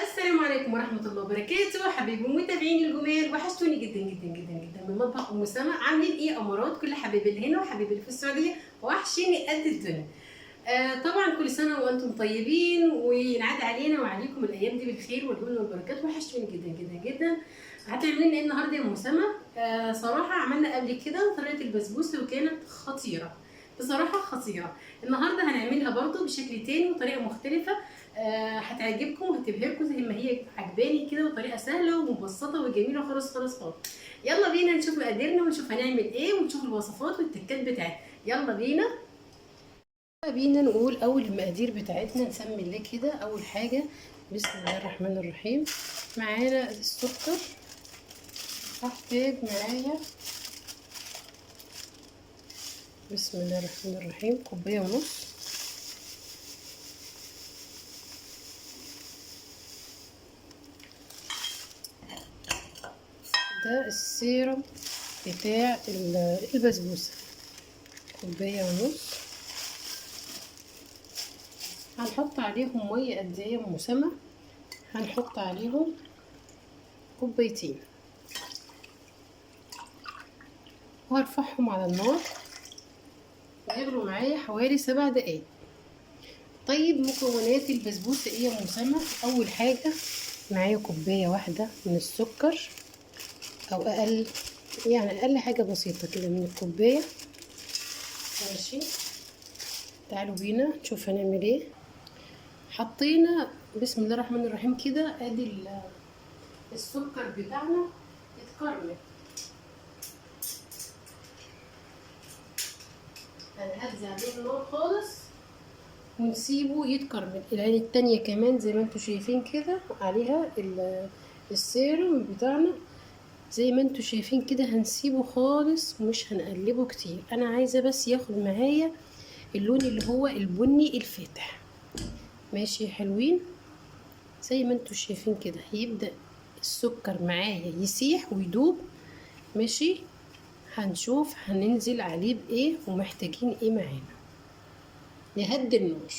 السلام عليكم ورحمة الله وبركاته. حبايبي ومتابعيني الجمال، وحشتوني جدا جدا جدا جدا من مطبخ ام سما. عاملين ايه امارات؟ كل حبايبي اللي هنا وحبايبي اللي في السعودية وحشيني قد الدنيا. طبعا كل سنة وانتم طيبين، وينعاد علينا وعليكم الايام دي بالخير واليمن والبركات. وحشتوني جدا جدا جدا. هتعمل لنا ايه النهارده يا ام سما؟ صراحة عملنا قبل كده طريقة البسبوسة وكانت خطيرة، بصراحة خطيرة. النهارده هنعملها برضو بشكل تاني وطريقة مختلفة. هتعجبكم وهتبهركم زي ما هي عجباني كده، وطريقه سهله ومبسطه وجميله خالص خالص خالص. يلا بينا نشوف مقاديرنا ونشوف هنعمل ايه ونشوف الوصفات والتكات بتاعتنا. يلا بينا. نقول اول المقادير بتاعتنا. نسمي الله كده. اول حاجه بسم الله الرحمن الرحيم. معانا السكر، هحتاج معايا بسم الله الرحمن الرحيم كوبايه ونص. ده السيرم بتاع البسبوسه، كوبايه ونص. هنحط عليهم ميه قد ايه يا ام سما؟ هنحط عليهم كوبايتين، وهرفعهم على النار ويغلوا معايا حوالي 7 دقايق. طيب مكونات البسبوسه ايه يا ام سما؟ اول حاجه معايا كوبايه واحده من السكر، او اقل، يعني اقل حاجه بسيطه كده من الكوبايه. ماشي، تعالوا بينا نشوف هنعمل ايه. حطينا بسم الله الرحمن الرحيم كده ادي السكر بتاعنا اتكرمل. هنهدي عليه النار خالص ونسيبه يتكرمل. العين التانية كمان زي ما انتوا شايفين كده عليها السيرم بتاعنا، زي ما انتوا شايفين كده. هنسيبه خالص ومش هنقلبه كتير. انا عايزة بس ياخد معايا اللون اللي هو البني الفاتح. ماشي حلوين، زي ما انتوا شايفين كده. يبدأ السكر معايا يسيح ويدوب. ماشي، هنشوف هننزل عليه بايه ومحتاجين ايه معانا. نهدي النار.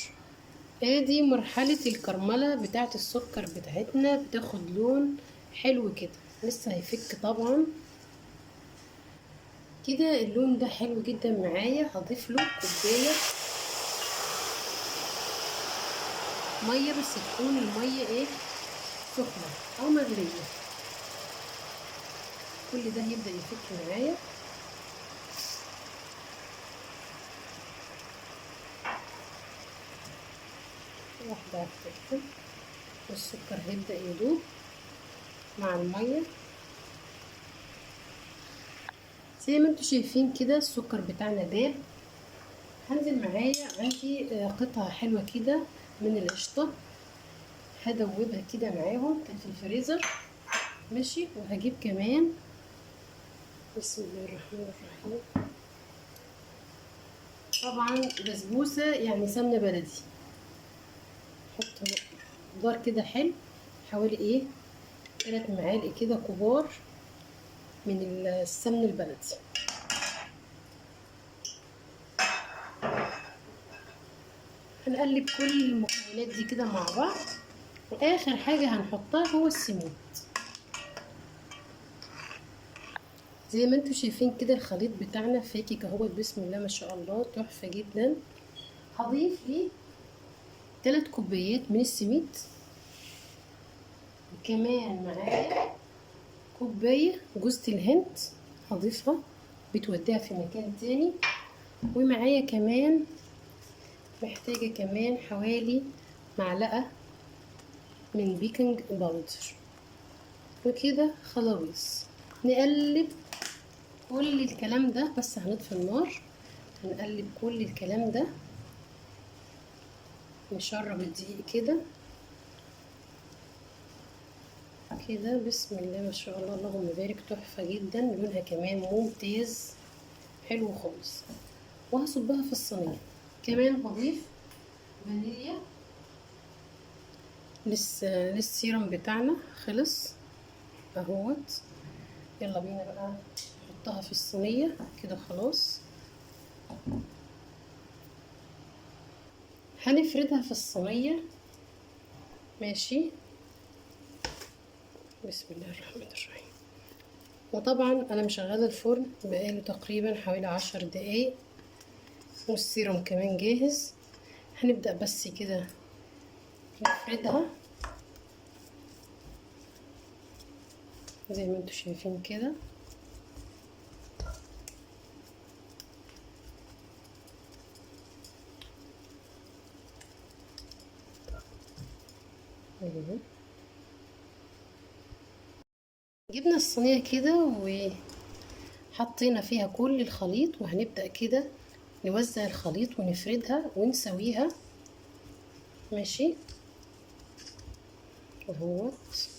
ادي مرحلة الكرملة بتاعة السكر بتاعتنا، بتاخد لون حلو كده. لسه هيفك طبعا كده. اللون ده حلو جدا معايا. هضيف له كوباية مية، بس تكون المية ايه، سخنة او مغلية. كل ده هيبدأ يفك معايا. واحدة واحدة والسكر هيبدأ يدوب مع المية. زي ما انتوا شايفين كده السكر بتاعنا داب. هنزل معايا عندي قطعة حلوة كده من القشطة، هدوبها كده معاهم، كانت في الفريزر. ماشي، وهجيب كمان بسم الله الرحمن الرحيم طبعا بسبوسة يعني سمنة بلدي. احط مقدار كده حلو، حوالي ايه 3 معالق كده كبار من السمن البلدي. هنقلب كل المكونات دي كده مع بعض، واخر حاجة هنحطها هو السميد. زي ما انتوا شايفين كده الخليط بتاعنا فاكك اهوت، بسم الله ما شاء الله، تحفة جدا. هضيف لي 3 كوبايات من السميد، وكمان معايا كوباية جوزة الهند هضيفها، بتوديها في مكان تاني. ومعايا كمان محتاجة كمان حوالي معلقة من بيكنج باودر. وكده خلاص نقلب كل الكلام ده. بس هنطفي النار، هنقلب كل الكلام ده، نشرب الدقيق كده كده. بسم الله ما شاء الله، اللهم بارك، تحفة جدا. لونها كمان ممتاز، حلو خالص. وهصبها في الصينية. كمان بضيف فانيليا. للسيرم بتاعنا خلص اهوت. يلا بينا بقى نحطها في الصينية كده. خلاص هنفردها في الصينية. ماشي، بسم الله الرحمن الرحيم. وطبعا انا مشغله الفرن بقاله تقريبا حوالي 10 دقايق، والسيروم كمان جاهز. هنبدأ بس كده نفردها زي ما انتوا شايفين كده. جبنا الصينية كده وحطينا فيها كل الخليط، وهنبدأ كده نوزع الخليط ونفردها ونسويها. ماشي اهوت.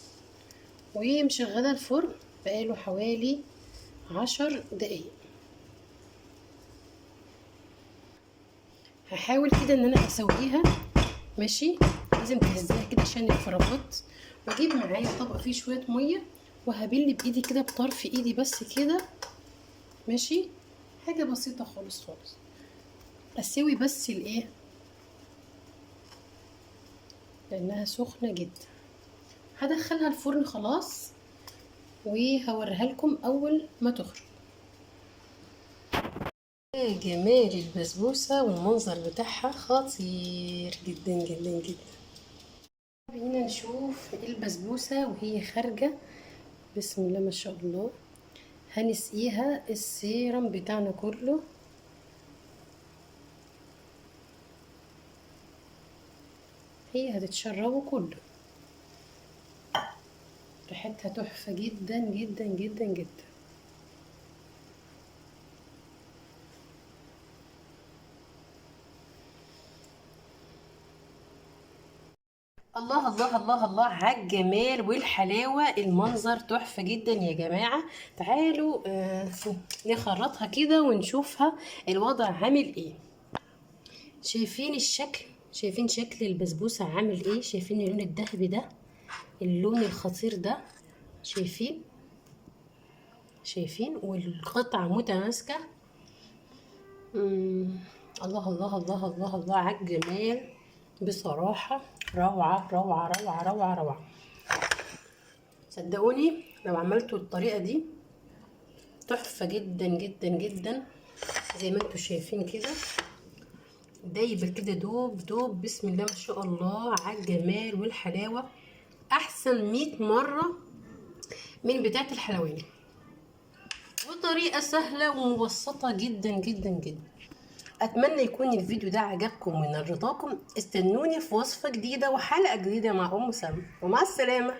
ومشغلة الفرن بقاله حوالي 10 دقايق. هحاول كده ان انا اسويها. ماشي، لازم تهزها كده عشان الفرافات. واجيب معايا طبق فيه شويه ميه وهبل بايدي كده بطرف ايدي بس كده. ماشي، حاجه بسيطه خالص خالص. اسوي بس الايه لانها سخنه جدا. هدخلها الفرن خلاص وهوريها لكم اول ما تخرج. جمال البسبوسه والمنظر بتاعها خطير جدا جدا جدا. بينا نشوف البسبوسه وهي خارجه. بسم الله ما شاء الله. هنسقيها السيرم بتاعنا كله. هي هتتشربه كله. ريحتها تحفة جدا جدا جدا جدا. الله الله الله الله على الجمال والحلاوة. المنظر تحفة جدا يا جماعة. تعالوا نخرطها كده ونشوفها الوضع عامل ايه. شايفين الشكل؟ شايفين شكل البسبوسة عامل ايه؟ شايفين اللون الذهبي ده، اللون الخطير ده؟ شايفين؟ شايفين؟ والقطعة متماسكة. الله الله الله الله الله على الجمال. بصراحة روعة روعة روعة روعة روعة. صدقوني لو عملتوا الطريقة دي تحفة جدا جدا جدا. زي ما انتوا شايفين كده دايبة كده دوب دوب. بسم الله ما شاء الله على الجمال والحلاوة. احسن 100 مرة من بتاعة الحلواني. وطريقة سهلة ومبسطة جدا جدا جدا. اتمنى يكون الفيديو ده عجبكم ونال رضاكم. استنوني في وصفة جديدة وحلقة جديدة مع ام سلمى، ومع السلامة.